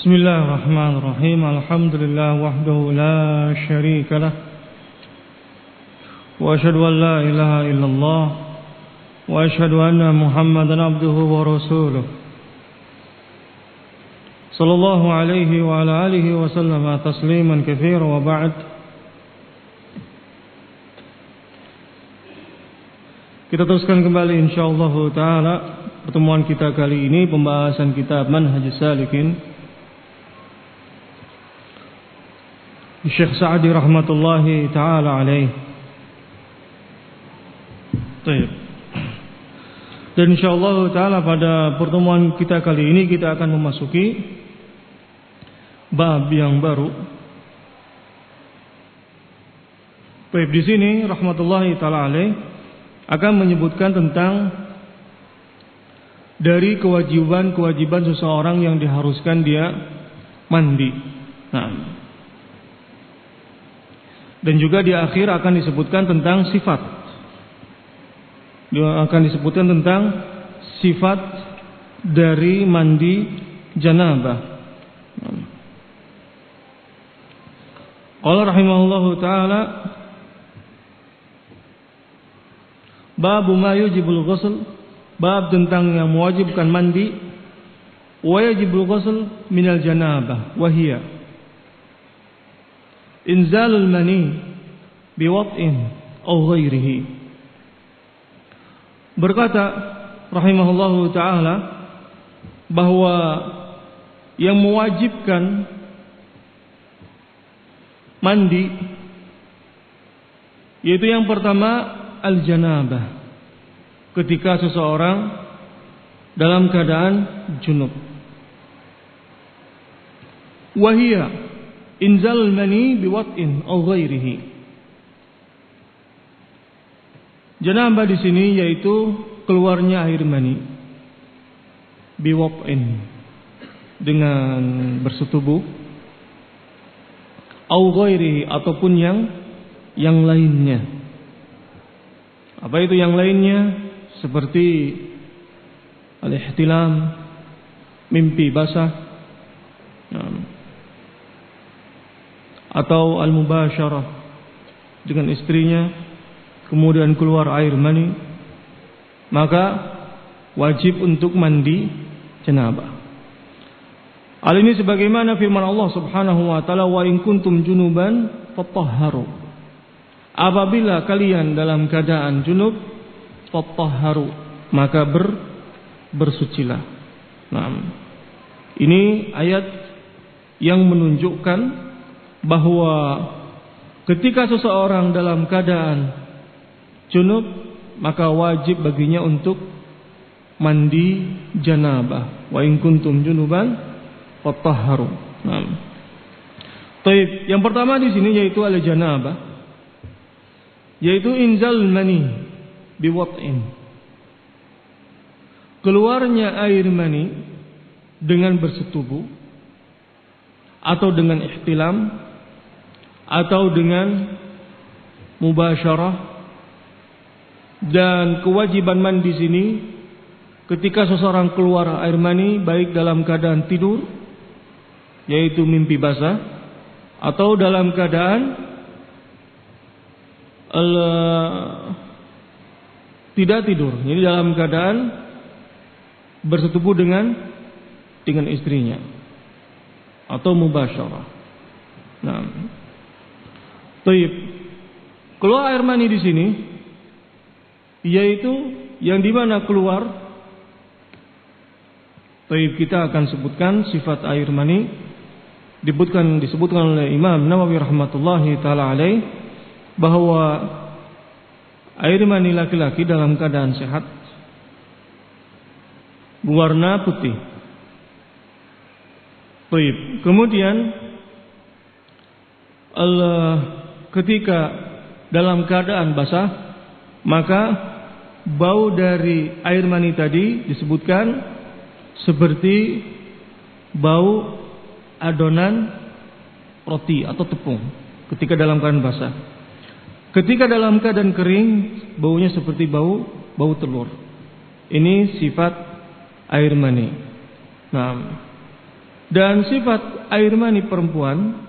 Bismillahirrahmanirrahim. Alhamdulillah wahdahu la syarika lah. Wa asyhadu an la ilaha illallah wa asyhadu anna Muhammadan abduhu wa rasuluh. Sallallahu alaihi wa ala alihi wa sallama tasliman katsiran wa ba'd. Kita teruskan kembali insyaallah taala pertemuan kita kali ini, pembahasan kitab Manhajus Salikin Syekh Sa'di rahmatullahi ta'ala alaih. Baik. Dan insyaallah ta'ala pada pertemuan kita kali ini kita akan memasuki bab yang baru. Baik, di sini rahmatullahi ta'ala alaih akan menyebutkan tentang dari kewajiban seseorang yang diharuskan dia mandi. Nah, dan juga di akhir akan disebutkan tentang sifat. Akan disebutkan tentang sifat dari mandi janabah. Qala rahimahullahu taala bab ma yujibul ghusl, bab tentang yang mewajibkan mandi. Wa yajibul ghusl minal janabah wa hiya inzalul mani biwat'in aw ghairihi. Berkata rahimahullahu taala bahwa yang mewajibkan mandi yaitu yang pertama al-janabah, ketika seseorang dalam keadaan junub. Wahia inzalul mani biwat'in aw ghairihi. Janabah di sini yaitu keluarnya air mani biwat'in, dengan bersetubuh, aw ghairihi ataupun yang lainnya. Apa itu yang lainnya? Seperti al-ihtilam, mimpi basah, atau al-mubasyarah dengan istrinya, kemudian keluar air mani, maka wajib untuk mandi janabah. Hal ini sebagaimana firman Allah Subhanahu wa taala, wa in kuntum junuban fatahharu. Apabila kalian dalam keadaan junub, fatahharu, maka bersucilah. Nah, ini ayat yang menunjukkan bahwa ketika seseorang dalam keadaan junub, maka wajib baginya untuk mandi janabah. Wa in kuntum junuban fatahharu. Nah, baik, yang pertama di sini yaitu al-janabah, yaitu inzal mani biwat'in, keluarnya air mani dengan bersetubuh atau dengan ihtilam atau dengan mubasyarah. Dan kewajiban mandi sini ketika seseorang keluar air mani baik dalam keadaan tidur, yaitu mimpi basah, atau dalam keadaan tidak tidur, jadi dalam keadaan bersetubuh dengan istrinya atau mubasyarah. Nah, baik, keluar air mani di sini yaitu yang dimana keluar. Baik, kita akan sebutkan sifat air mani disebutkan oleh Imam Nawawi rahmatullahi taala alaih bahwa air mani laki-laki dalam keadaan sehat berwarna putih. Baik, kemudian ketika dalam keadaan basah, maka bau dari air mani tadi disebutkan seperti bau adonan roti atau tepung ketika dalam keadaan basah. Ketika dalam keadaan kering, baunya seperti bau telur. Ini sifat air mani. Nah, Dan sifat air mani perempuan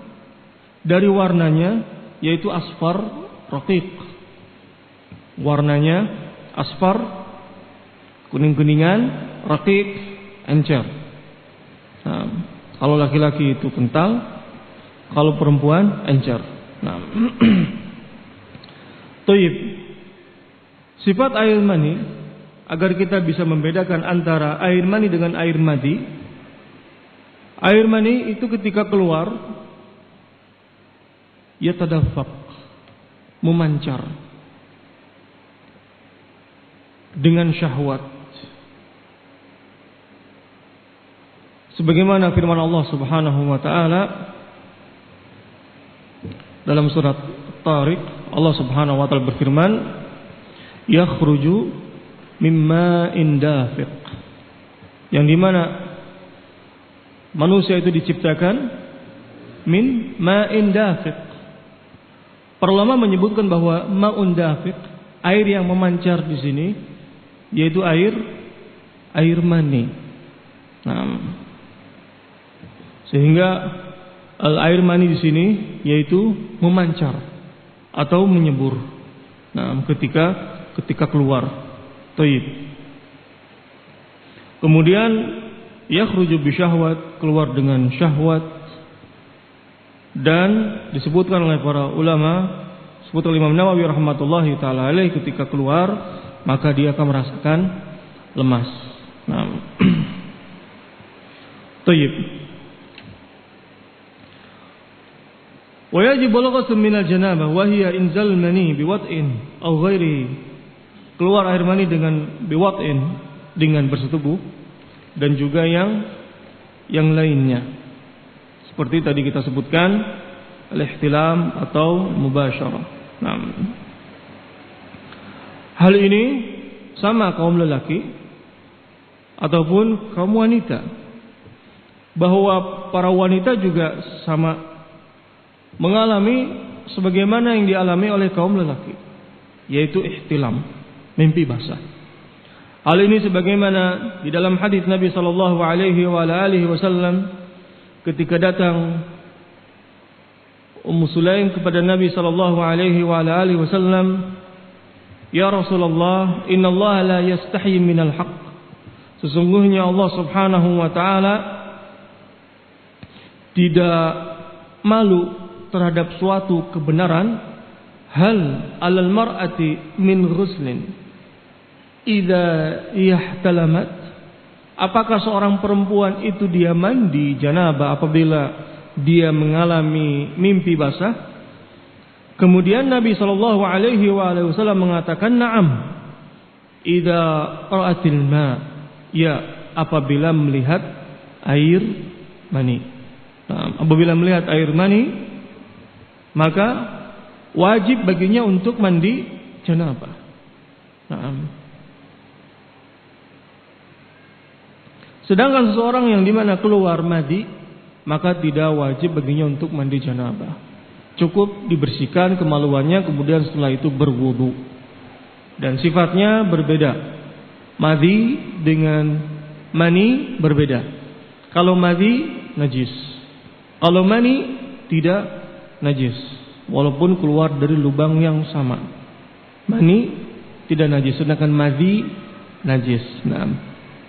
dari warnanya yaitu asfar raqiq. Warnanya asfar, kuning-kuningan, raqiq, encer. Nah, kalau laki-laki itu kental, kalau perempuan encer. Nah, Toyib. Sifat air mani, agar kita bisa membedakan antara air mani dengan air madi. Air mani itu ketika keluar, yatadaffaq, memancar dengan syahwat. Sebagaimana firman Allah Subhanahu wa taala dalam surat Tariq, Allah Subhanahu wa taala berfirman, yakhruju mimma indafiq, yang dimana manusia itu diciptakan min ma'in dafiq. Para ulama menyebutkan bahwa ma'un dafiq, air yang memancar di sini, yaitu air mani. Nah, sehingga air mani di sini yaitu memancar atau menyembur. Nah, ketika keluar. Thayyib. Kemudian yakhruju bi syahwat, keluar dengan syahwat. Dan disebutkan oleh para ulama, disebutkan Imam Nawawi rahmatullahi taala alaih, ketika keluar maka dia akan merasakan lemas. Nah, Thayyib. Wa yajibu al-ghusl min al-janabah wa hiya inzal mani biwat'in aw ghairihi. Keluar air mani dengan biwat'in, dengan bersetubuh, dan juga yang lainnya. Seperti tadi kita sebutkan, al-ihtilam atau mubasyarah. Nah, hal ini sama kaum lelaki ataupun kaum wanita, bahwa para wanita juga sama mengalami sebagaimana yang dialami oleh kaum lelaki, yaitu ihtilam, mimpi basah. Hal ini sebagaimana di dalam hadis Nabi sallallahu alaihi wasallam ketika datang Ummu Sulaim kepada Nabi sallallahu alaihi wasallam, "Ya Rasulullah, innallaha la yastahi minal haqq." Sesungguhnya Allah Subhanahu wa taala tidak malu terhadap suatu kebenaran. Hal 'alal mar'ati min ghuslin idza ihtalamat, apakah seorang perempuan itu dia mandi janabah apabila dia mengalami mimpi basah? Kemudian Nabi sallallahu alaihi wasallam mengatakan, "Na'am, idza ra'atil ma." Ya, apabila melihat air mani. Nah, apabila melihat air mani, maka wajib baginya untuk mandi janabah. Nah, sedangkan seseorang yang dimana keluar madi, maka tidak wajib baginya untuk mandi janabah. Cukup dibersihkan kemaluannya, kemudian setelah itu berwudu. Dan sifatnya berbeda. Madi dengan mani berbeda. Kalau madi najis, kalau mani tidak najis, walaupun keluar dari lubang yang sama. Mani tidak najis, sedangkan madi najis. Nah,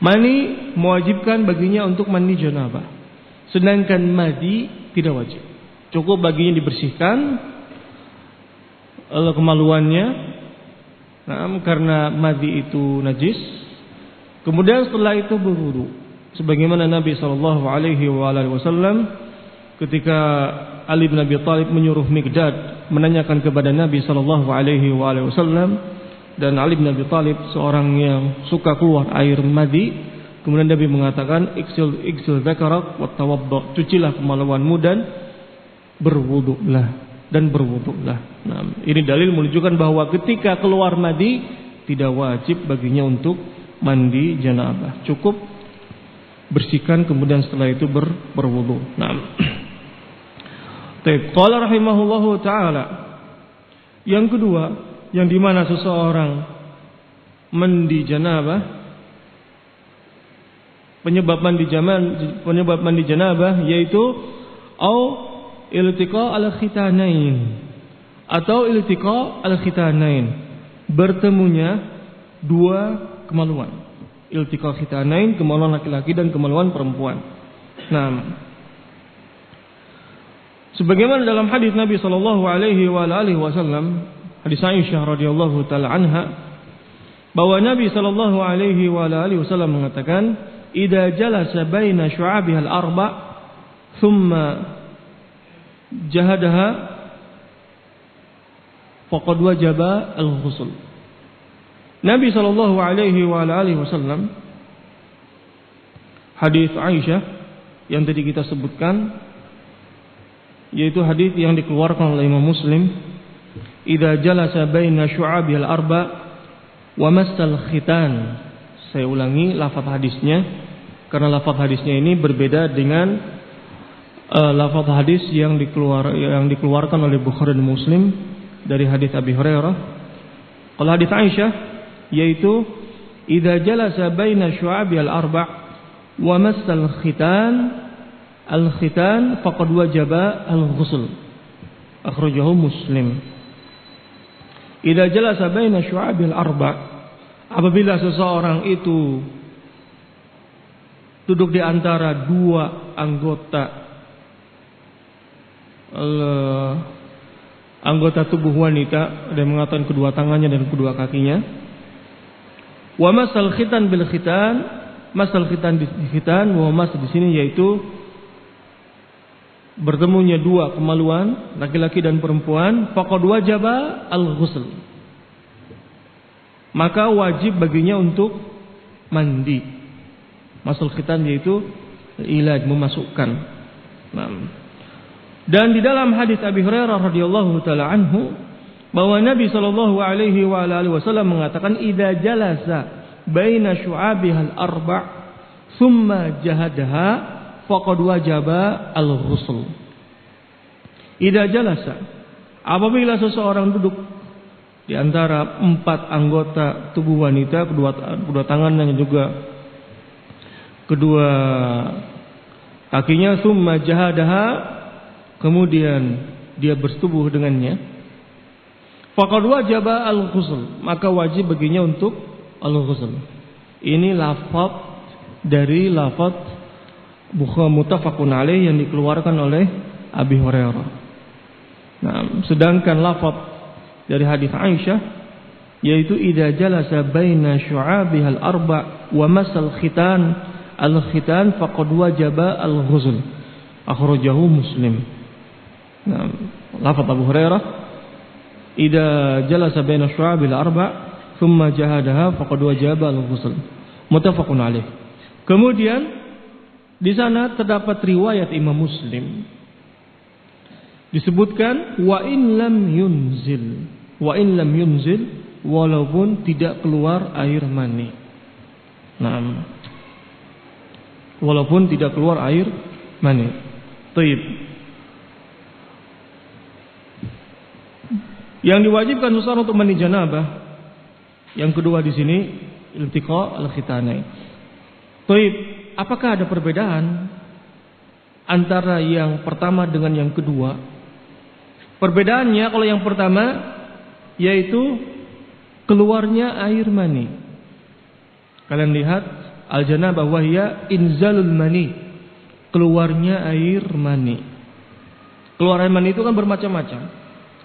mani mewajibkan baginya untuk mandi janabah, sedangkan madi tidak wajib. Cukup baginya dibersihkan kemaluannya, nah, karena madi itu najis. Kemudian setelah itu berwudu, sebagaimana Nabi sallallahu alaihi wasallam ketika Ali bin Abi Thalib menyuruh Miqdad menanyakan kepada Nabi sallallahu alaihi wasallam, dan Ali bin Abi Thalib seorang yang suka keluar air madi, kemudian Nabi mengatakan, iksil dzakarak wa tawaddo, cucilah kemaluanmu dan berwudulah. Nah, ini dalil menunjukkan bahwa ketika keluar madi tidak wajib baginya untuk mandi janabah, cukup bersihkan kemudian setelah itu berwudu. Nah, qala rahimahullahu taala, yang kedua, yang dimana seseorang mandi janabah penyebab mandi janabah yaitu au iltiqa al-khitanain atau iltiqa al-khitanain, bertemunya dua kemaluan. Iltiqa khitanain, kemaluan laki-laki dan kemaluan perempuan. Nah, sebagaimana dalam hadis Nabi sallallahu alaihi wasallam, hadis Aisyah radhiyallahu taala anha, bahwa Nabi sallallahu alaihi wasallam mengatakan, "Idza jalasa baina syu'abiha al-arba' thumma jahadaha faqad wajaba al-ghusl." Nabi sallallahu alaihi wasallam, hadis Aisyah yang tadi kita sebutkan, yaitu hadis yang dikeluarkan oleh Imam Muslim, "Idza jalasa baina syu'abiha al-arba' wa massal khitan." Saya ulangi lafaz hadisnya karena lafaz hadisnya ini berbeda dengan lafaz hadis yang dikeluarkan oleh Bukhari dan Muslim dari hadis Abi Hurairah. Kalau hadis Aisyah yaitu idza jalasa baina syu'abi al-arba' wa massal khitan faqad wajaba al-ghusl. Akhrajahu Muslim. Idza jalasa baina syu'abi al-arba', apabila seseorang itu duduk di antara dua anggota tubuh wanita, dan mengatakan kedua tangannya dan kedua kakinya. Wa masal khitan bil khitan, masal khitan di khitan, wa mas di sini yaitu bertemunya dua kemaluan laki-laki dan perempuan, faqad wajaba al-ghusl, maka wajib baginya untuk mandi. Masal khitan yaitu ilaj, memasukkan. Nah, dan di dalam hadis Abi Hurairah radhiyallahu taala anhu, bahwa Nabi sallallahu alaihi wasallam mengatakan, idza jalasa baina syu'abihal arba' thumma jahadaha faqad wajaba al-ghusl. Idza jalasa, apabila seseorang duduk di antara empat anggota tubuh wanita, kedua tangannya juga kedua kakinya, thumma jahadaha, kemudian dia bersetubuh dengannya, faqad wajaba al-ghusl, maka wajib baginya untuk al-ghusl. Ini lafaz dari lafaz Bukhari muttafaqun alaih yang dikeluarkan oleh Abi Hurairah. Nah, sedangkan lafaz dari hadis Aisyah yaitu idza jalasa baina syu'abihal arba' wa masal khitan al-khitan faqad wajaba al-ghusl. Akhrajahu Muslim. Nah, lafaz Abu Hurairah, idza jalasa baina syu'abil arba' thumma jahadaha faqad wajaba al-ghusl. Muttafaqun alaih. Kemudian di sana terdapat riwayat Imam Muslim disebutkan wa in lam yunzil, walaupun tidak keluar air mani. Nah, walaupun tidak keluar air mani. Baik. Yang diwajibkan seseorang untuk mandi janabah, yang kedua di sini iltiqa al-khitanain. Baik, apakah ada perbedaan antara yang pertama dengan yang kedua? Perbedaannya kalau yang pertama yaitu keluarnya air mani. Kalian lihat al-janabah wahya inzalul mani, keluarnya air mani. Keluar air mani itu kan bermacam-macam.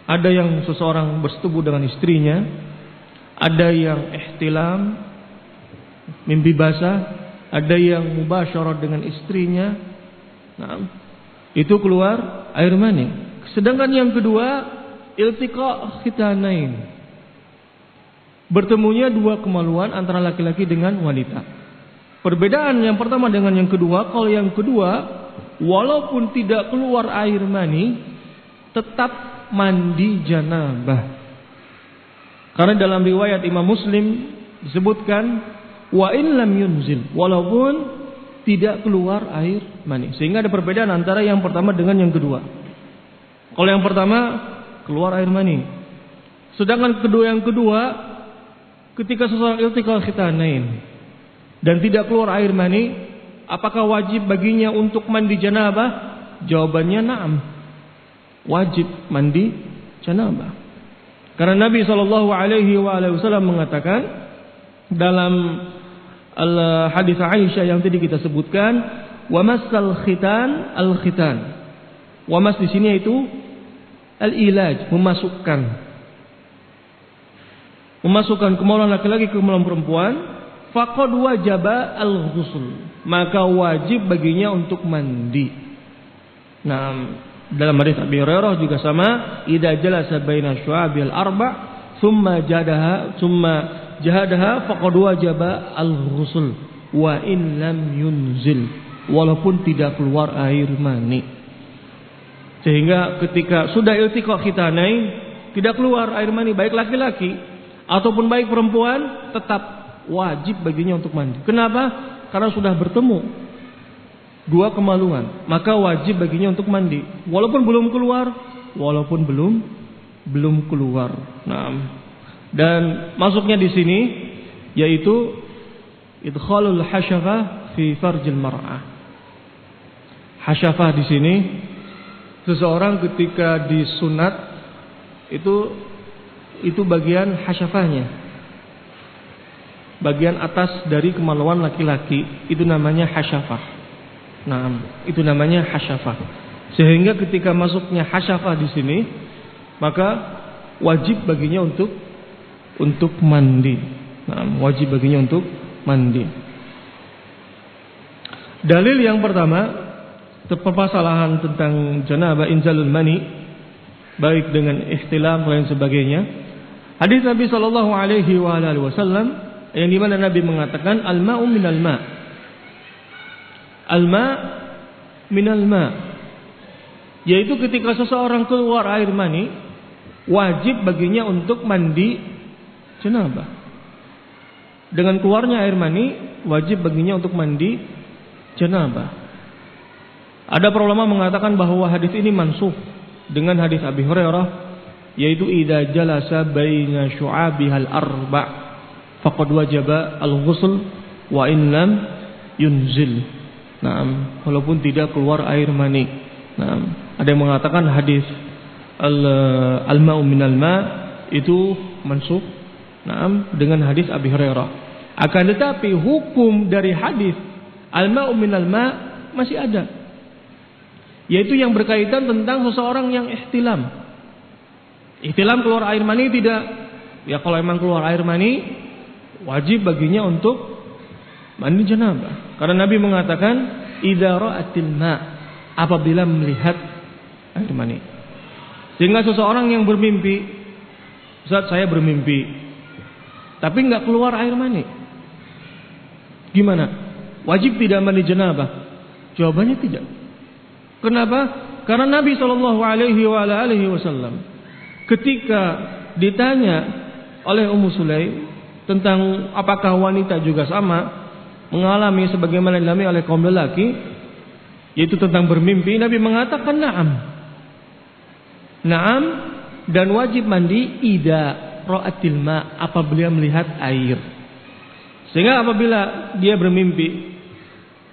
Ada yang seseorang bersetubuh dengan istrinya, ada yang ihtilam, mimpi basah, ada yang mubasyarah dengan istrinya. Nah, itu keluar air mani. Sedangkan yang kedua iltiqa khitanain, bertemunya dua kemaluan antara laki-laki dengan wanita. Perbedaan yang pertama dengan yang kedua, kalau yang kedua walaupun tidak keluar air mani tetap mandi janabah. Karena dalam riwayat Imam Muslim disebutkan wa in lam yunzil, walaupun tidak keluar air mani. Sehingga ada perbedaan antara yang pertama dengan yang kedua. Kalau yang pertama keluar air mani, sedangkan yang kedua ketika seseorang iltiqa khitanain dan tidak keluar air mani, apakah wajib baginya untuk mandi janabah? Jawabannya na'am. Wajib mandi janabah. Karena Nabi SAW mengatakan dalam hadis Aisyah yang tadi kita sebutkan, wa masal khitan al-khitan. Wa mas di sini itu al-ilaj, memasukkan kemaluan laki-laki ke kemaluan perempuan, faqad wajaba al-ghusl, maka wajib baginya untuk mandi. Nah, dalam hadis Abi Hurairah juga sama, idza jalasa baina syu'abil arba' thumma jahadaha faqad wajaba al-ghusl wa in lam yunzil, walaupun tidak keluar air mani. Sehingga ketika sudah iltiqa khitanain, tidak keluar air mani baik laki-laki ataupun baik perempuan, tetap wajib baginya untuk mandi. Kenapa? Karena sudah bertemu dua kemaluan, maka wajib baginya untuk mandi, walaupun belum keluar. Nah, dan masuknya di sini yaitu idkhalul hasyafah fi farjil mar'ah. Hasyafah di sini seseorang ketika disunat itu bagian hasyafahnya, bagian atas dari kemaluan laki-laki, itu namanya hasyafah. Nah, itu namanya hasyafah. Sehingga ketika masuknya hasyafah di sini, maka wajib baginya untuk mandi. Nah, wajib baginya untuk mandi. Dalil yang pertama, permasalahan tentang janabah inzalul mani, baik dengan ihtilam dan sebagainya. Hadis Nabi sallallahu alaihi wasallam yang dimana Nabi mengatakan al-ma'u minal ma'. Al-ma' minal ma', yaitu ketika seseorang keluar air mani, wajib baginya untuk mandi janabah. Dengan keluarnya air mani, wajib baginya untuk mandi janabah. Ada para ulama mengatakan bahwa hadis ini mansukh dengan hadis Abi Hurairah, yaitu idza jalasa baina syu'abihal arba' faqad wajaba al-ghusl wa in lam yunzil. Nah, walaupun tidak keluar air mani. Nah, ada yang mengatakan hadis al-ma'u minal ma' itu mansukh, nah, dengan hadis Abi Hurairah. Akan tetapi hukum dari hadis al-ma'u minal ma' masih ada, yaitu yang berkaitan tentang seseorang yang ihtilam. Ihtilam keluar air mani tidak? Ya kalau memang keluar air mani, wajib baginya untuk mandi janabah. Karena Nabi mengatakan idza ra'atil ma', apabila melihat air mani. Sehingga seseorang yang bermimpi, Ustaz saya bermimpi tapi enggak keluar air mani, gimana? Wajib tidak mandi janabah? Jawabannya tidak. Kenapa? Karena Nabi sallallahu alaihi wasallam ketika ditanya oleh Ummu Sulaim tentang apakah wanita juga sama mengalami sebagaimana dialami oleh kaum lelaki, yaitu tentang bermimpi, Nabi mengatakan na'am. Na'am, dan wajib mandi idza ra'atil ma', apabila melihat air. Sehingga apabila dia bermimpi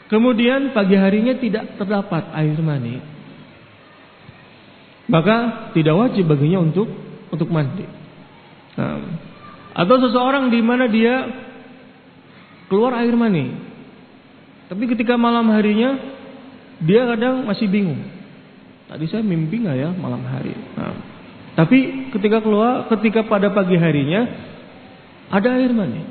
kemudian pagi harinya tidak terdapat air mani, maka tidak wajib baginya untuk mandi. Nah, atau seseorang di mana dia keluar air mani, tapi ketika malam harinya dia kadang masih bingung, tadi saya mimpi nggak ya malam hari. Nah, tapi ketika pada pagi harinya ada air mani,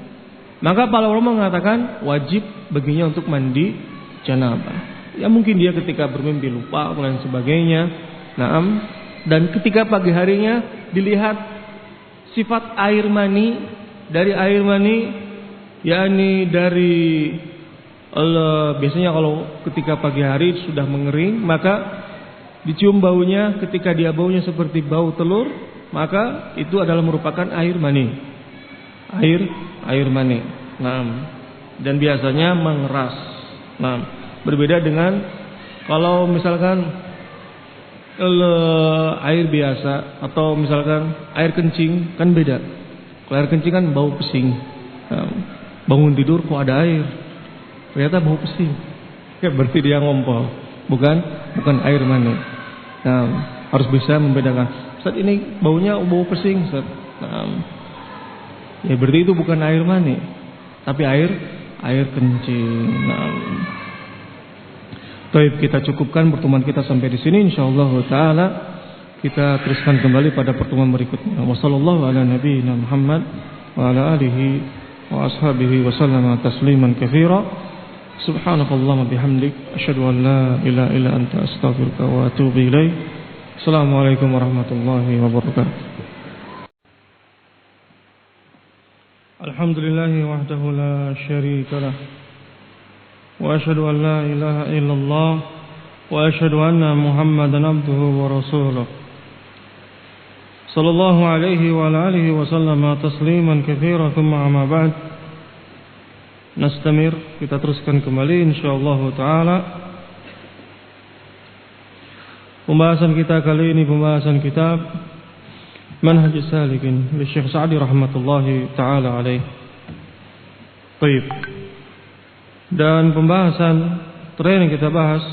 maka para ulama mengatakan wajib baginya untuk mandi janabah. Ya mungkin dia ketika bermimpi lupa dan sebagainya. Nah, dan ketika pagi harinya dilihat sifat air mani, dari air mani, yakni dari biasanya kalau ketika pagi hari sudah mengering, maka dicium baunya, ketika dia baunya seperti bau telur, maka itu adalah merupakan air mani. Air mani. Nah, dan biasanya mengeras. Nah, berbeda dengan kalau misalkan air biasa atau misalkan air kencing, kan beda. Kalau air kencing kan bau pesing. Nah, bangun tidur kok ada air, ternyata bau pesing. Ya berarti dia ngompol, bukan air mani. Nah, harus bisa membedakan. Ustaz, ini baunya bau pesing, Ustaz. Nah, ya berarti itu bukan air mani, tapi air kencing. Nah, baik, kita cukupkan pertemuan kita sampai di sini. Insyaallah taala kita teruskan kembali pada pertemuan berikutnya. Wassallallahu ala nabiyyina Muhammad wa ala alihi wa ashabihi wa sallama tasliman katsira. Subhanakallahumma bihamdik asyhadu an la ilaha illa anta astaghfiruka wa atubu ilaik. Assalamualaikum warahmatullahi wabarakatuh. Alhamdulillahi wahdahu la syarika lah. Wa asyhadu an la ilaha illallah wa asyhadu anna Muhammadan abduhu wa rasuluh. Sallallahu alaihi wa ala alihi wa sallama tasliman katsira. Thumma amma ba'd. Nastamir, kita teruskan kembali insyaallah taala. Pembahasan kita kali ini pembahasan kitab Manhajus Salikin oleh Syekh Sa'di rahmatullahi taala alaih. Baik. Dan pembahasan terakhir yang kita bahas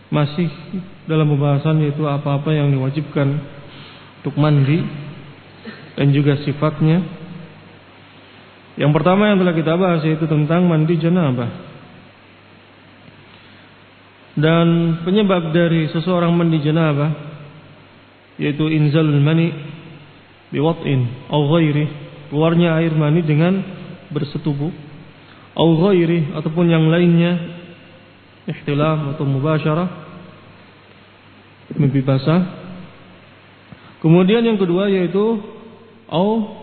masih dalam pembahasan yaitu apa-apa yang diwajibkan untuk mandi dan juga sifatnya. Yang pertama yang telah kita bahas yaitu tentang mandi janabah. Dan penyebab dari seseorang mandi janabah yaitu inzalul mani biwat'in au ghairi, keluarnya air mani dengan bersetubuh, au ghairi ataupun yang lainnya, ihtilam atau mubasyarah, mimpi basah. Kemudian yang kedua yaitu au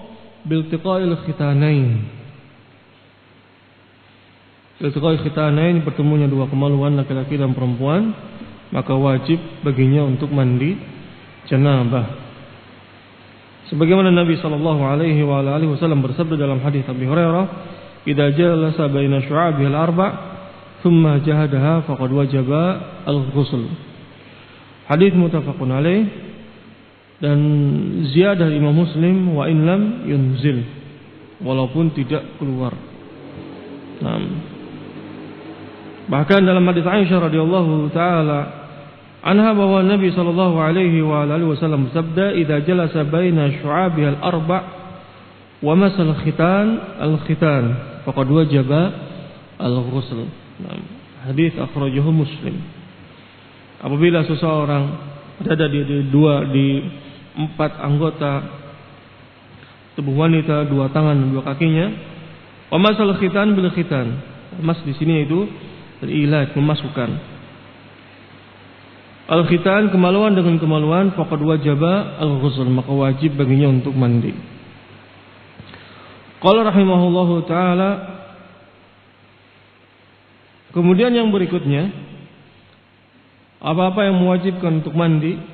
biltiqa'il khitanain. Biltiqa'il khitanain, bertemunya dua kemaluan laki-laki dan perempuan, maka wajib baginya untuk mandi janabah. Sebagaimana Nabi sallallahu alaihi wa alihi wasallam bersabda dalam hadis Abi Hurairah, "Idza jalasa baina syu'abihil arba' thumma jahadaha faqad wajaba al-ghusl." Hadis muttafaqun alaih. Dan ziyadah Imam Muslim wa in lam yunzil, walaupun tidak keluar. Nah, bahkan dalam hadis Aisyah radhiyallahu taala anha bahwa Nabi sallallahu alaihi wa alihi wasallam bersabda, "Idza jalasa baina syu'abihal arba' wa masal khitan faqad wajaba al-ghusl." Nah, hadis akhrajahu Muslim. Apabila seseorang berada di empat anggota tubuh wanita, dua tangan dan dua kakinya, wa masal khitan bil khitan. Mas di sini itu al-ilaj, memasukkan. Al-khitan, kemaluan dengan kemaluan, faqad wajaba al-ghusl, maka wajib baginya untuk mandi. Qala rahimahullahu taala. Kemudian yang berikutnya, apa-apa yang mewajibkan untuk mandi,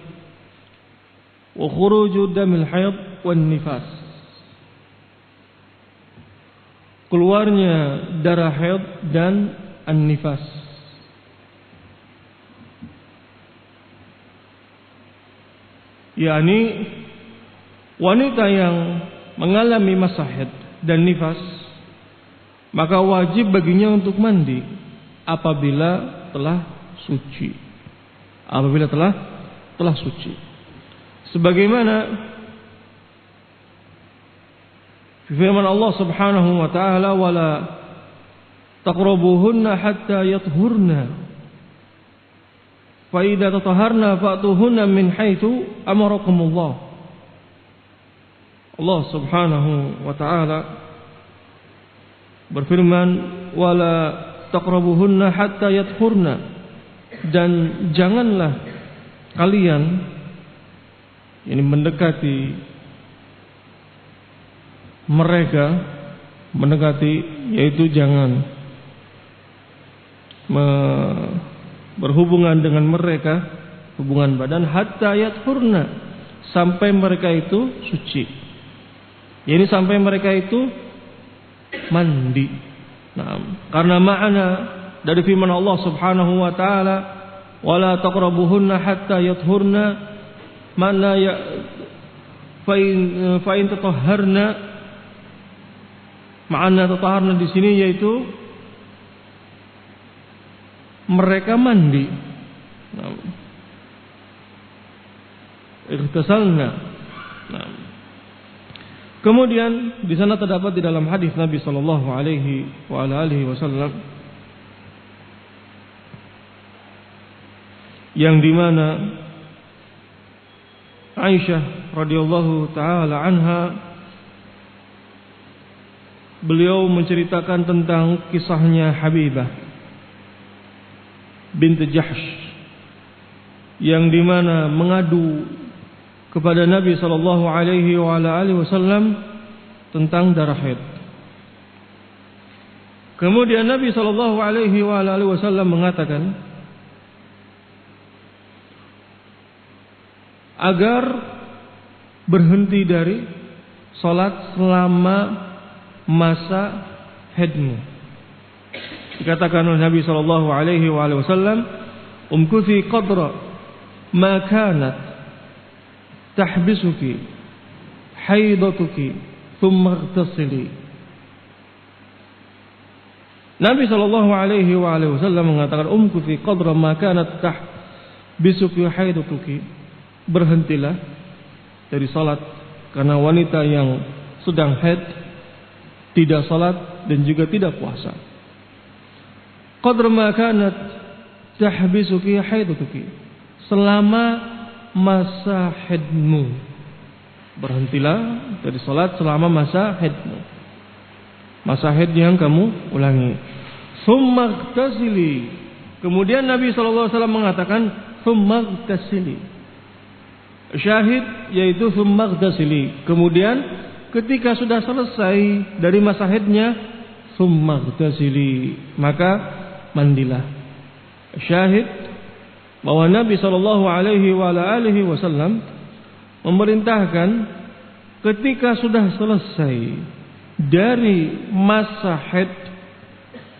wa khuruju damil haid wan nifas, keluarnya darah haid dan an-nifas. yakni wanita yang mengalami masa haid dan nifas, maka wajib baginya untuk mandi apabila telah suci. Apabila telah suci. Sebagaimana firman Allah Subhanahu wa taala, "Wala taqrabuhunna hatta yathurna. Fa idza tataharna fa'tuhunna min haitsu amarakumullah." Allah Subhanahu wa taala berfirman, "Wala taqrabuhunna hatta yathurna." Dan janganlah kalian ini mendekati mereka, yaitu jangan berhubungan dengan mereka, hubungan badan, hatta yathurna, sampai mereka itu suci. Ini sampai mereka itu mandi. Nah, karena makna dari firman Allah Subhanahu wa taala, wala taqrabuhunna hatta yathurna, mana ya fa in tatahharna, makna tatahharna di sini yaitu mereka mandi. Ightasalna. Kemudian di sana terdapat di dalam hadis Nabi sallallahu alaihi wasallam yang dimana Aisyah radhiyallahu taala anha beliau menceritakan tentang kisahnya Habibah binti Jahsh yang dimana mengadu kepada Nabi sallallahu alaihi wasallam tentang darah haid. Kemudian Nabi sallallahu alaihi wasallam mengatakan agar berhenti dari salat selama masa haidmu. Dikatakan oleh Nabi sallallahu alaihi wasallam, umkuthi qadra ma kanat tahbisuki haidatuki thumma ightasili. Nabi sallallahu alaihi wasallam mengatakan umkuthi qadra ma kanat tahbisuki haidatuki, berhentilah dari salat karena wanita yang sedang haid tidak salat dan juga tidak puasa. Qadra ma kanat tahbisuki haidatuki, selama masa haidmu, berhentilah dari salat selama masa haidmu, masa haid yang kamu ulangi. Tsumma ightasili, kemudian Nabi sallallahu alaihi wasallam mengatakan tsumma ightasili, syahid yaitu tsumma ightasili, kemudian ketika sudah selesai dari masa haidnya tsumma ightasili, maka mandilah. Syahid bahwa Nabi sallallahu alaihi wasallam memerintahkan ketika sudah selesai dari masa haid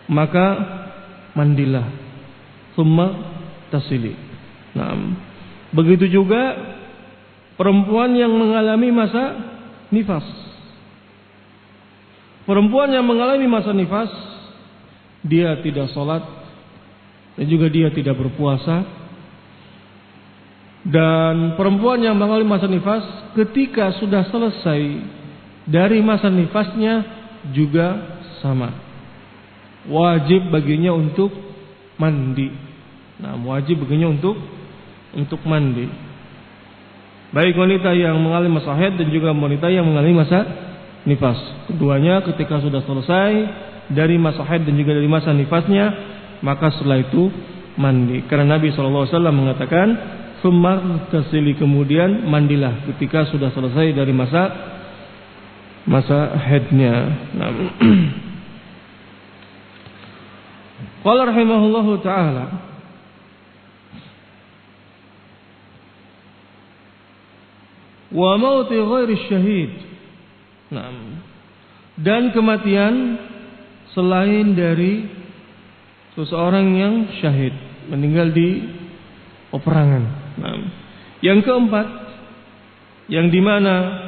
maka mandilah, tsumma tasili. Nah, begitu juga perempuan yang mengalami masa nifas. Perempuan yang mengalami masa nifas, dia tidak sholat dan juga dia tidak berpuasa. Dan perempuan yang mengalami masa nifas ketika sudah selesai dari masa nifasnya juga sama, wajib baginya untuk mandi. Nah, wajib baginya untuk mandi. Baik wanita yang mengalami masa haid dan juga wanita yang mengalami masa nifas. Keduanya ketika sudah selesai dari masa haid dan juga dari masa nifasnya, maka setelah itu mandi. Karena Nabi SAW mengatakan tsumma tasili, kemudian mandilah ketika sudah selesai dari masa haidnya. Nah, qala rahimahullahu taala, wa mauti ghairi syahid. Nah, dan kematian selain dari seseorang yang syahid, meninggal di peperangan. Nah, yang keempat, yang dimana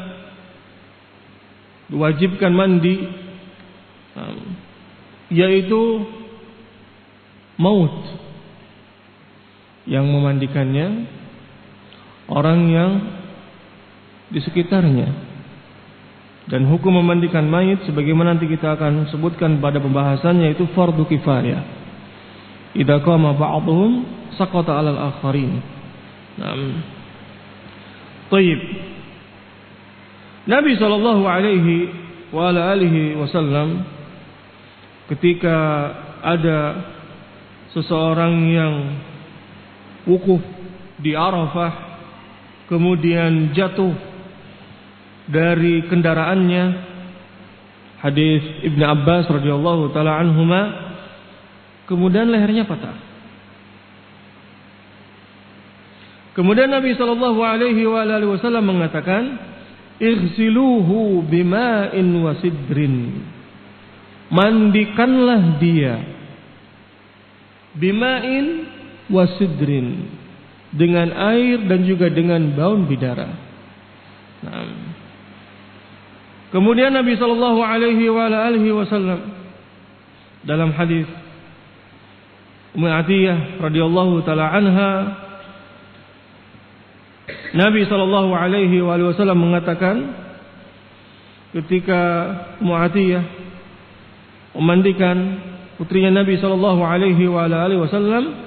diwajibkan mandi, yaitu maut, yang memandikannya orang yang di sekitarnya. Dan hukum memandikan mayit sebagaimana nanti kita akan sebutkan pada pembahasannya, itu fardu kifayah. Idza qama ba'dhum saqata 'alal akharin. Baik. Nabi sallallahu alaihi wasallam ketika ada seseorang yang wukuf di Arafah kemudian jatuh dari kendaraannya, hadis Ibnu Abbas radhiyallahu taala anhuma, kemudian lehernya patah. Kemudian Nabi sallallahu alaihi wasallam mengatakan, "Ighsiluhu bima'in wa sidrin." Mandikanlah dia bima'in wa sidrin, dengan air dan juga dengan daun bidara. Nah, kemudian Nabi sallallahu alaihi wasallam dalam hadis Ummu Atiyah radhiyallahu taala anha, Nabi sallallahu alaihi wasallam mengatakan ketika Ummu Atiyah memandikan putrinya Nabi sallallahu alaihi wasallam,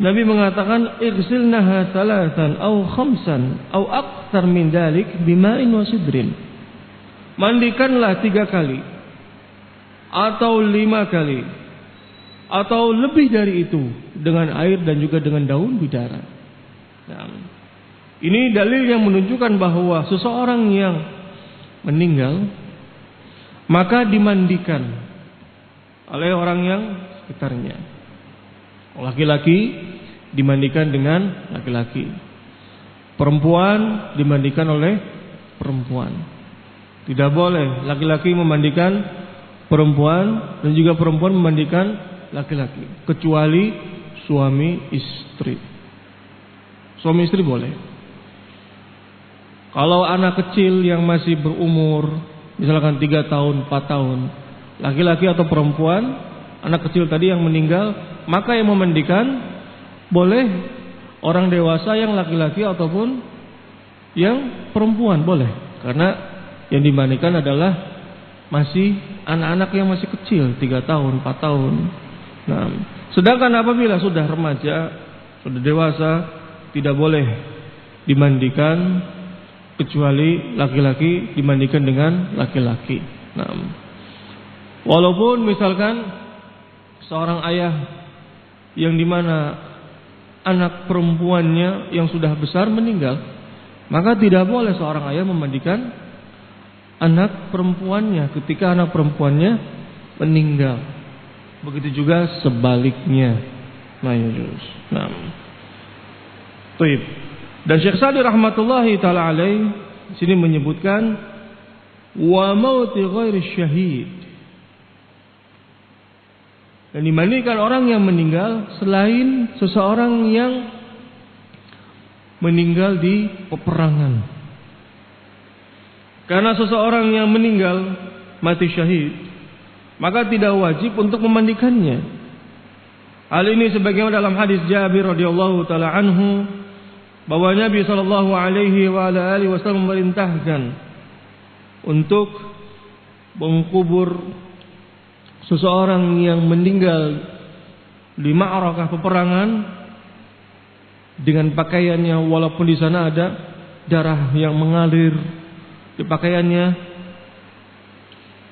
Nabi mengatakan igsilnaha thalathan aw khamsan aw aktsar min dzalik bima'in wa sidrin. Mandikanlah 3 kali atau 5 kali atau lebih dari itu dengan air dan juga dengan daun bidara. Nah, ini dalil yang menunjukkan bahwa seseorang yang meninggal maka dimandikan oleh orang yang sekitarnya. Laki-laki dimandikan dengan laki-laki, perempuan dimandikan oleh perempuan. Tidak boleh laki-laki memandikan perempuan dan juga perempuan memandikan laki-laki, kecuali suami istri. Suami istri boleh. Kalau anak kecil yang masih berumur misalkan 3 tahun, 4 tahun, laki-laki atau perempuan, anak kecil tadi yang meninggal, maka yang memandikan boleh orang dewasa yang laki-laki ataupun yang perempuan boleh, karena yang dimandikan adalah masih anak-anak yang masih kecil, 3 tahun, 4 tahun. Nah, sedangkan apabila sudah remaja, sudah dewasa, tidak boleh dimandikan kecuali laki-laki dimandikan dengan laki-laki. Nah, walaupun misalkan seorang ayah yang dimana anak perempuannya yang sudah besar meninggal, maka tidak boleh seorang ayah memandikan anak perempuannya ketika anak perempuannya meninggal. Begitu juga sebaliknya. Nah, Taib. Dan Syekh Sa'di rahmatullahi taala alaih sini menyebutkan wa mauti ghairi syahid. Dan dimandikan orang yang meninggal selain seseorang yang meninggal di peperangan. Karena seseorang yang meninggal mati syahid, maka tidak wajib untuk memandikannya. Hal ini sebagaimana dalam hadis Jabir radhiyallahu taala anhu, bahwa Nabi sallallahu alaihi wasallam memerintahkan untuk mengkubur seseorang yang meninggal di ma'rakah peperangan dengan pakaiannya, walaupun di sana ada darah yang mengalir di pakaiannya,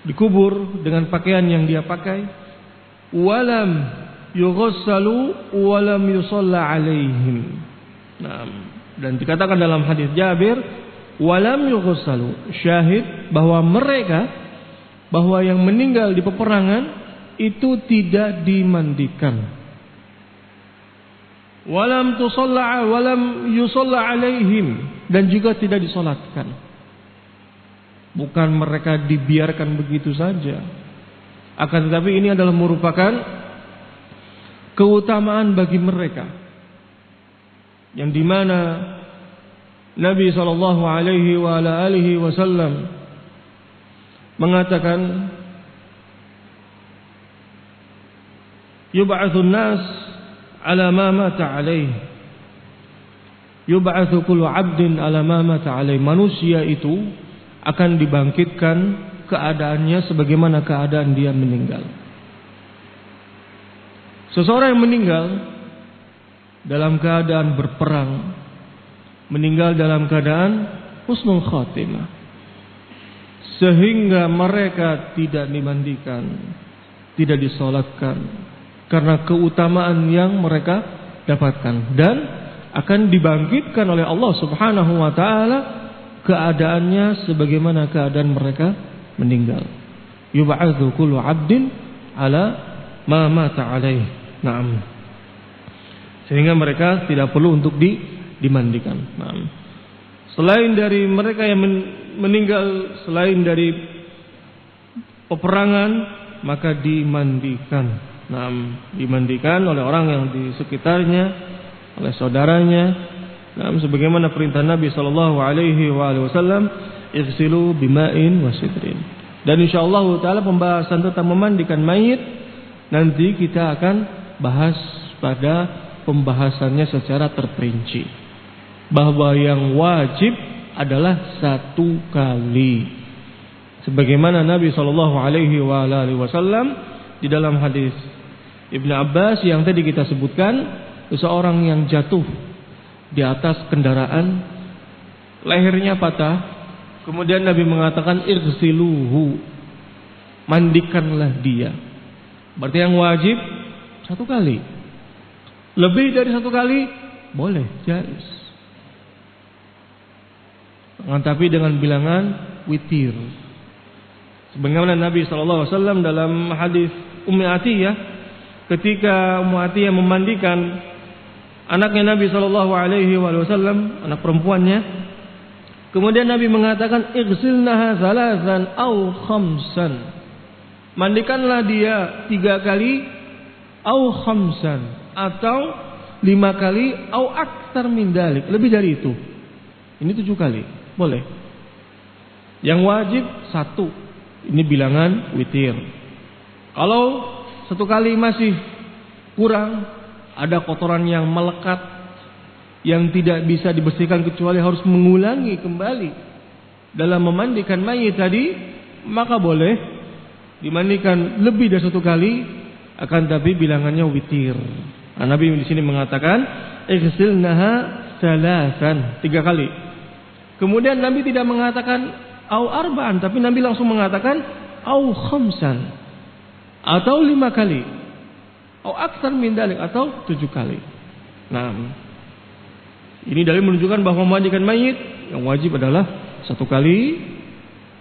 dikubur dengan pakaian yang dia pakai, walam yughassalu walam yusalla alaihim. Nah, dan dikatakan dalam hadis Jabir, walam yughassalu, syahid bahwa mereka, bahwa yang meninggal di peperangan itu tidak dimandikan. Walam tusalla walam yusalla alaihim, dan juga tidak disolatkan. Bukan mereka dibiarkan begitu saja, akan tetapi ini adalah merupakan keutamaan bagi mereka, yang dimana Nabi sallallahu alaihi wasallam mengatakan yub'atsun nas ala ma mata alaih, yub'atsu kullu 'abdin ala ma mata alaih. Manusia itu akan dibangkitkan keadaannya sebagaimana keadaan dia meninggal. Seseorang yang meninggal dalam keadaan berperang, meninggal dalam keadaan husnul khatimah, sehingga mereka tidak dimandikan, tidak disolatkan, karena keutamaan yang mereka dapatkan, dan akan dibangkitkan oleh Allah Subhanahu wa taala keadaannya sebagaimana keadaan mereka meninggal. Yub'atsu kullu 'abdin ala ma mata alaih. Naam. Sehingga mereka tidak perlu untuk dimandikan. Naam. Selain dari mereka yang meninggal selain dari peperangan, maka dimandikan. Nah, dimandikan oleh orang yang di sekitarnya, oleh saudaranya. Nah, sebagaimana perintah Nabi sallallahu alaihi wasallam, "Ighsilu bima'in wa sidrin." Dan insyaallah taala pembahasan tentang memandikan mayit nanti kita akan bahas pada pembahasannya secara terperinci, bahwa yang wajib adalah 1 kali. Sebagaimana Nabi SAW di dalam hadis Ibnu Abbas yang tadi kita sebutkan, seseorang yang jatuh di atas kendaraan, lehernya patah, kemudian Nabi mengatakan irsiluhu, mandikanlah dia. Berarti yang wajib 1 kali. Lebih dari 1 kali boleh, jaiz. Tapi dengan bilangan witir. Sebagaimana Nabi SAW dalam hadis Ummi Atiyah, ketika Ummu Atiyah memandikan anaknya Nabi SAW, anak perempuannya, kemudian Nabi mengatakan igsilnaha salasan au khamsan, mandikanlah dia 3 kali, au khamsan, atau 5 kali, au aktsar min dalik, lebih dari itu. Ini 7 kali, boleh. Yang wajib 1. Ini bilangan witir. Kalau 1 kali masih kurang, ada kotoran yang melekat yang tidak bisa dibersihkan kecuali harus mengulangi kembali dalam memandikan mayit tadi, maka boleh dimandikan lebih dari 1 kali, akan tapi bilangannya witir. Nah, Nabi di sini mengatakan igsilnaha salasan, 3 kali. Kemudian Nabi tidak mengatakan au arba'an, tapi Nabi langsung mengatakan au khamsan, atau 5 kali, au aktsar min dalik, atau 7 kali. Nah, ini dalil menunjukkan bahwa memandikan mayit yang wajib adalah 1 kali,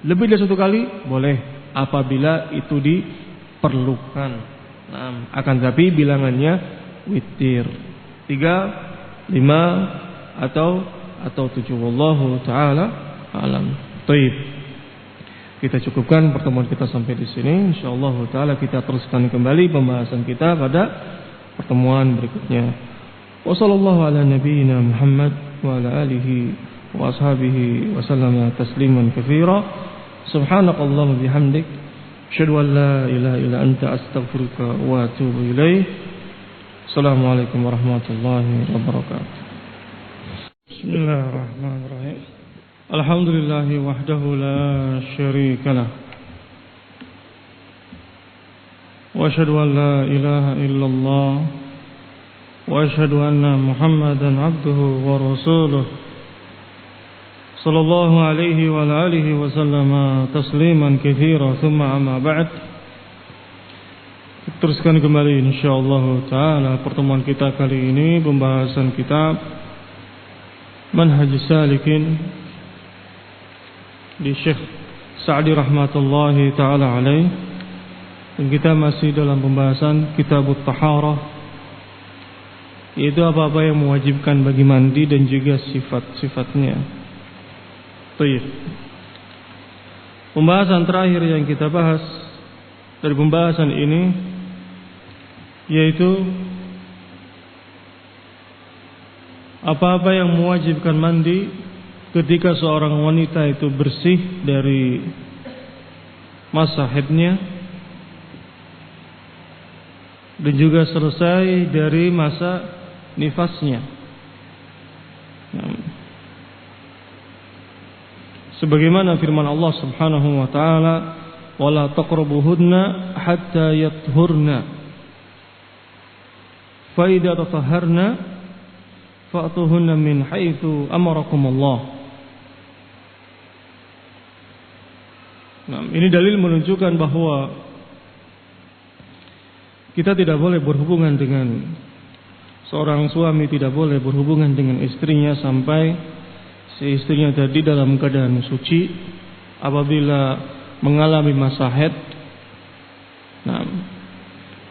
lebih dari 1 kali boleh apabila itu diperlukan. Nah, akan tapi bilangannya witir, 3, 5, atau 7. Wallahu taala alam. Baik. Kita cukupkan pertemuan kita sampai di sini. Insyaallah taala kita teruskan kembali pembahasan kita pada pertemuan berikutnya. Wassallallahu ala nabiyyina Muhammad wa ala alihi wa ashabihi wa sallama tasliman katsira. Subhanakallahumma bihamdik, asyhadu an la ilaha illa anta, astaghfiruka wa atubu ilaik. Assalamualaikum warahmatullahi wabarakatuh. Bismillahirrahmanirrahim. Alhamdulillahi wahdahu la syarika lah, wa asyhadu an la ilaha illallah, wa asyhadu anna Muhammadan abduhu wa rasuluh, sallallahu alaihi wa alihi wa sallama tasliman katsira. Tsumma amma ba'd. Teruskan kembali insyaallah taala pertemuan kita kali ini, pembahasan kitab Manhajus Salikin di Syekh Sa'di rahmatullahi ta'ala alaih. Dan kita masih dalam pembahasan Kitabut Taharah, yaitu apa-apa yang mewajibkan bagi mandi dan juga sifat-sifatnya. Baik. Pembahasan terakhir yang kita bahas dari pembahasan ini yaitu apa-apa yang mewajibkan mandi ketika seorang wanita itu bersih dari masa haidnya dan juga selesai dari masa nifasnya. Sebagaimana firman Allah Subhanahu wa taala, "Wala taqrabuhunna hatta yathurna. Fa idza tatahharna fa'tuhunna min haitsu amarakumullah." Nah, ini dalil menunjukkan bahwa kita tidak boleh berhubungan dengan seorang suami, tidak boleh berhubungan dengan istrinya sampai si istrinya tadi dalam keadaan suci apabila mengalami masa haid. Nah,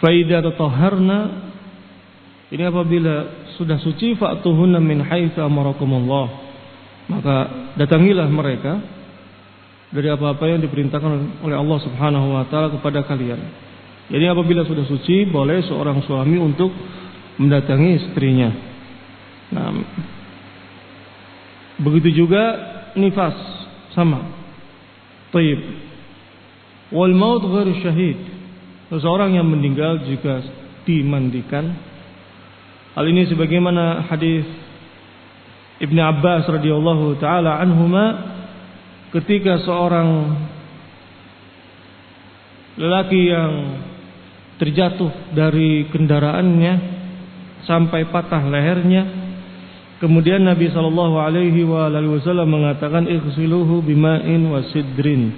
fa idza tatahharna, ini apabila sudah suci, fa'tuhunna min haitsu amarakumullah, maka datangilah mereka dari apa-apa yang diperintahkan oleh Allah Subhanahu wa taala kepada kalian. Jadi apabila sudah suci, boleh seorang suami untuk mendatangi istrinya. Nah, begitu juga nifas, sama. Taib. Wal maut ghairu syahid. Seseorang yang meninggal juga dimandikan. Hal ini sebagaimana hadis Ibnu Abbas radhiyallahu taala anhuma ketika seorang lelaki yang terjatuh dari kendaraannya sampai patah lehernya, kemudian Nabi sallallahu alaihi wasallam mengatakan ighsiluhu bima'in wa sidrin,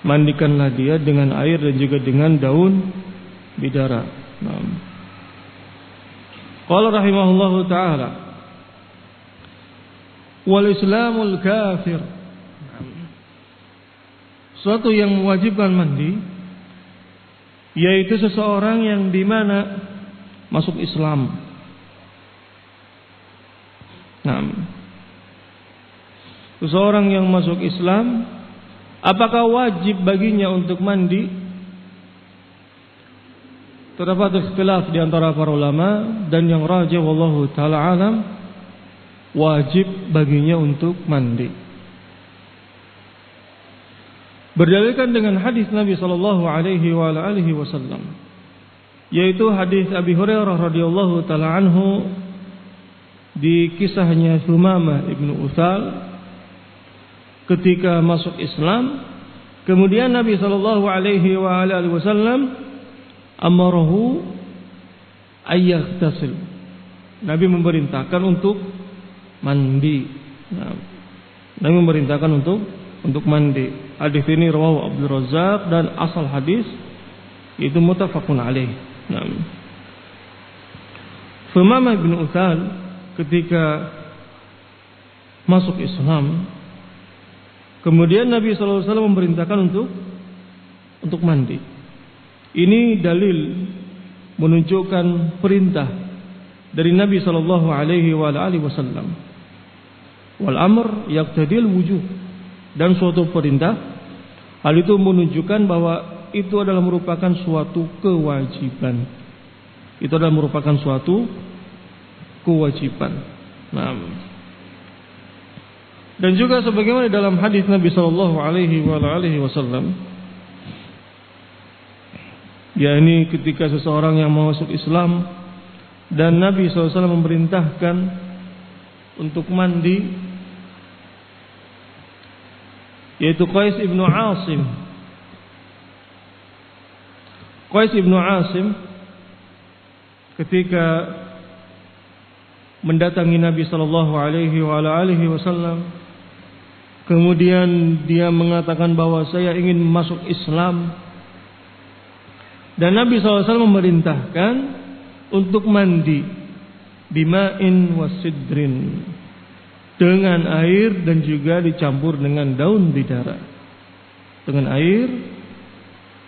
mandikanlah dia dengan air dan juga dengan daun bidara. Qala rahimahullahu taala wal islamul kafir, suatu yang mewajibkan mandi yaitu seseorang yang dimana masuk Islam. Seseorang yang masuk Islam, apakah wajib baginya untuk mandi? Terdapat ikhtilaf di antara para ulama, dan yang rajih wallahu taala alam, wajib baginya untuk mandi. Berdalilkan dengan hadis Nabi sallallahu alaihi wasallam, yaitu hadis Abi Hurairah radhiyallahu taala anhu di kisahnya Sumamah ibnu Utsal ketika masuk Islam. Kemudian Nabi sallallahu alaihi wasallam amarahu ayyaghtasil, Nabi memerintahkan untuk mandi. Nabi memerintahkan untuk mandi. Hadis ini rawahu Abdul Razzaq dan asal hadis itu muttafaqun alaih. Sumamah bin Utsal ketika masuk Islam, kemudian Nabi sallallahu alaihi wasallam memerintahkan untuk mandi. Ini dalil menunjukkan perintah dari Nabi sallallahu alaihi wasallam. Wal amr yaqtadil wujub, dan suatu perintah, hal itu menunjukkan bahwa itu adalah merupakan suatu kewajiban. Itu adalah merupakan suatu kewajiban. Dan juga sebagaimana dalam hadis Nabi sallallahu alaihi wasallam, yakni ketika seseorang yang mau masuk Islam dan Nabi SAW memerintahkan untuk mandi, yaitu Qais ibnu Asim. Qais ibnu Asim ketika mendatangi Nabi sallallahu alaihi wasallam, kemudian dia mengatakan bahwa saya ingin masuk Islam, dan Nabi SAW memerintahkan untuk mandi bima'in wasidrin, dengan air dan juga dicampur dengan daun bidara. Dengan air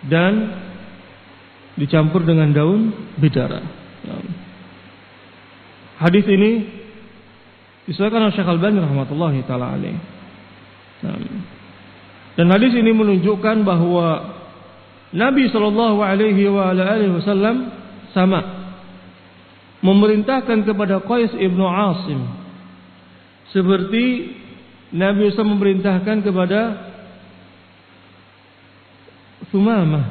dan dicampur dengan daun bidara. Hadis ini disahkan oleh Syekh Al-Albani rahmatullahi taala alaih. Dan hadis ini menunjukkan bahwa Nabi sallallahu alaihi wasallam sama memerintahkan kepada Qais ibnu Asim seperti Nabi SAW memerintahkan kepada Sumamah,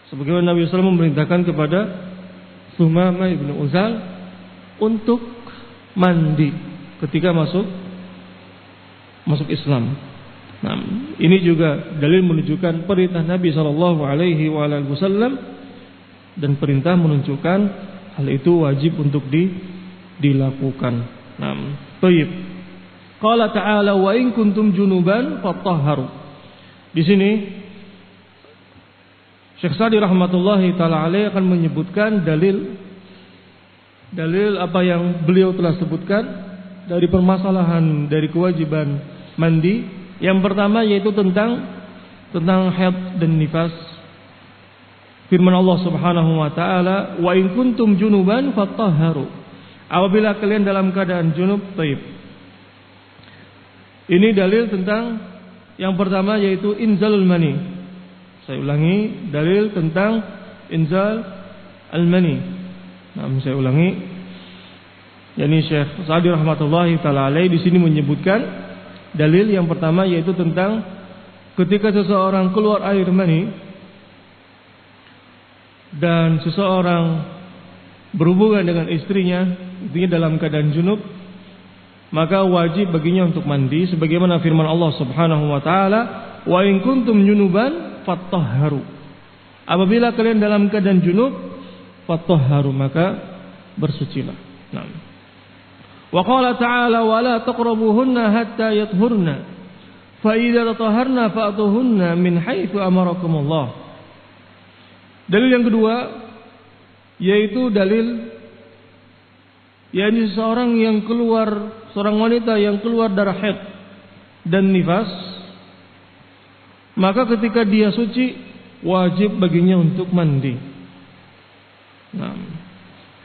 sebagaimana Nabi SAW memerintahkan kepada Sumamah ibnu Utsal untuk mandi ketika masuk Islam. Ini juga dalil menunjukkan perintah Nabi sallallahu alaihi wasallam, dan perintah menunjukkan hal itu wajib untuk dilakukan. Baik. Qala ta'ala wa in kuntum junuban fatahharu. Di sini Syekh Sa'di rahmatullahi taala alaihi akan menyebutkan dalil apa yang beliau telah sebutkan dari permasalahan dari kewajiban mandi. Yang pertama yaitu tentang haid dan nifas. Firman Allah Subhanahu wa taala, "Wa in kuntum junuban fatahharu." Apabila kalian dalam keadaan junub, taib. Ini dalil tentang yang pertama yaitu inzalul mani. Saya ulangi, dalil tentang inzal al-mani. Saya ulangi. Yani Syekh Sa'di rahmatullahi taala alaihi di sini menyebutkan dalil yang pertama yaitu tentang ketika seseorang keluar air mani, dan seseorang berhubungan dengan istrinya, intinya dalam keadaan junub, maka wajib baginya untuk mandi sebagaimana firman Allah Subhanahu wa taala, "Wa in kuntum junuban fattahharu." Apabila kalian dalam keadaan junub, fattahharu, maka bersucilah. Nah. Wa qala ta'ala, "Wa la taqrabuhunna hatta yathurna. Fa idza tatahharna fa'tuhunna min haitsu amarakumullah." Dalil yang kedua yaitu dalil yakni seorang wanita yang keluar darah haid dan nifas, maka ketika dia suci wajib baginya untuk mandi. Nah,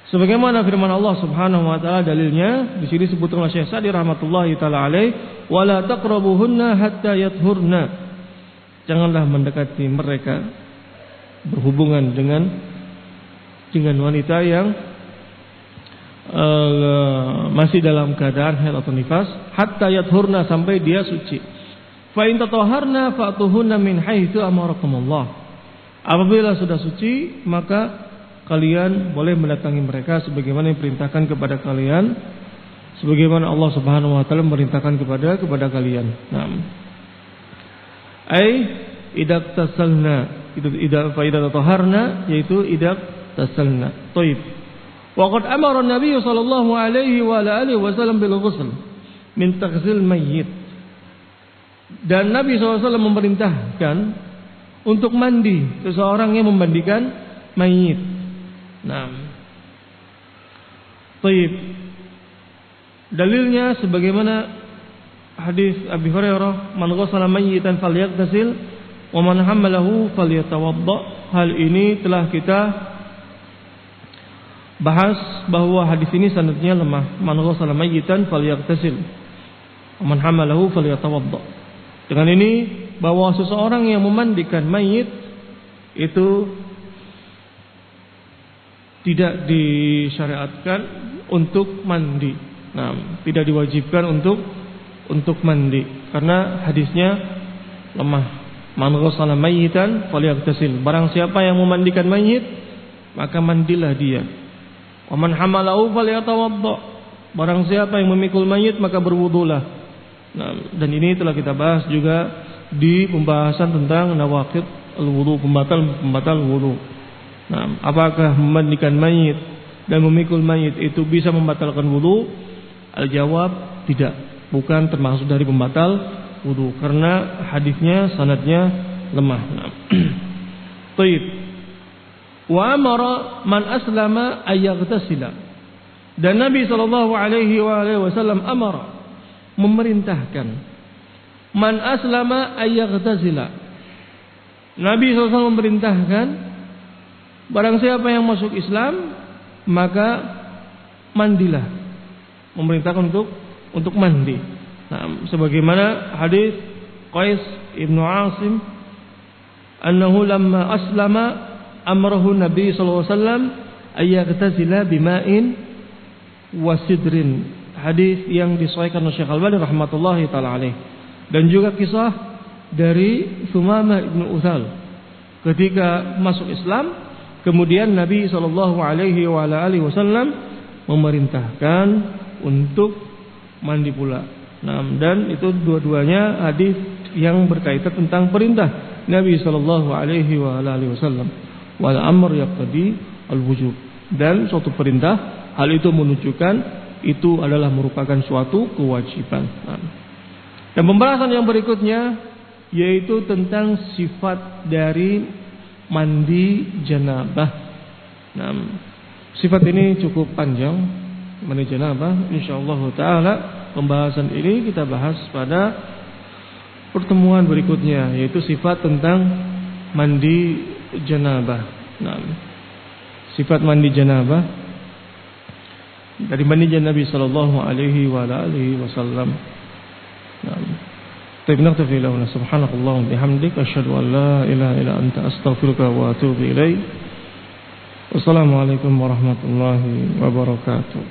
sebagaimana firman Allah Subhanahu wa taala, dalilnya di sini disebutkan oleh Syekh Sa'di rahmatullahi taala alaih, "Wala taqrabuhunna hatta yathurna." Janganlah mendekati mereka, berhubungan dengan wanita yang masih dalam keadaan haid atau nifas, hatta yathurna, sampai dia suci. Fa in tatahharna fa'tuhunna min haitsu amarakumullah. Apabila sudah suci, maka kalian boleh mendatangi mereka sebagaimana yang diperintahkan kepada kalian, sebagaimana Allah Subhanahu wa taala memerintahkan kepada kalian. Naam. Ai idza tasalna, idza fa idza tatahharna, yaitu idza tasalna. Thayyib. Wa qad amara an-nabiy sallallahu alaihi wa alihi wasallam bil ghusl min taghsil mayyit. Dan Nabi SAW memerintahkan untuk mandi seseorang yang memandikan mayit. Nah, baik. Dalilnya sebagaimana hadis Abi Hurairah, "Man ghassala mayyitan falyaghtasil wa man hamalahu falyatawadda." Hal ini telah kita bahas bahwa hadis ini sanadnya lemah. "Man ghassala mayyitan falyaghtasil wa man hamalahu falyatawadda." Dengan ini bahwa seseorang yang memandikan mayit itu tidak disyariatkan untuk mandi. Nah, tidak diwajibkan untuk mandi karena hadisnya lemah. "Man ghassala mayyitan falyaghtasil." Barang siapa yang memandikan mayit, maka mandilah dia. "Wa man hamalahu falyatawadda." Barang siapa yang memikul mayit, maka berwudulah. Nah, dan ini telah kita bahas juga di pembahasan tentang nawaqid al-wudu, pembatal wudu. Nah, apakah memandikan mayit dan memikul mayit itu bisa membatalkan wudu? Al-jawab tidak, bukan termasuk dari pembatal wudu karena hadisnya sanadnya lemah. Nah. Baik. Wa amara man aslama ayyaghtasila. Dan Nabi sallallahu alaihi wasallam amara, memerintahkan, man aslama ayyaghtasila. Nabi SAW memerintahkan barang siapa yang masuk Islam maka mandilah, memerintahkan untuk mandi. Nah, sebagaimana hadis Qais ibnu Asim, annahu lamma aslama amrahu Nabi sallallahu alaihi wasallam ayyaghtasila bima'in wa sidrin. Hadis yang disahihkan oleh Syekh Al-Albani rahmatullahi taala alaih. Dan juga kisah dari Sumamah ibnu Utsal ketika masuk Islam, kemudian Nabi sallallahu alaihi wasallam memerintahkan untuk mandi pula. Nah, dan itu dua-duanya hadis yang berkaitan tentang perintah Nabi sallallahu alaihi wasallam. Wal amr yaqtadi al-wujub. Dan suatu perintah, hal itu menunjukkan itu adalah merupakan suatu kewajiban. Dan pembahasan yang berikutnya yaitu tentang sifat dari mandi janabah. Nah, sifat ini cukup panjang, mandi janabah. Insyaallah taala pembahasan ini kita bahas pada pertemuan berikutnya, yaitu sifat tentang mandi janabah. Nah, sifat mandi janabah dari mandi Nabi sallallahu alaihi wa alihi wasallam. Baik, naktafi lahuna subhanakallahumma bihamdika asyhadu an la ilaha illa anta astaghfiruka wa atubu ilaik. Wassalamualaikum warahmatullahi wabarakatuh.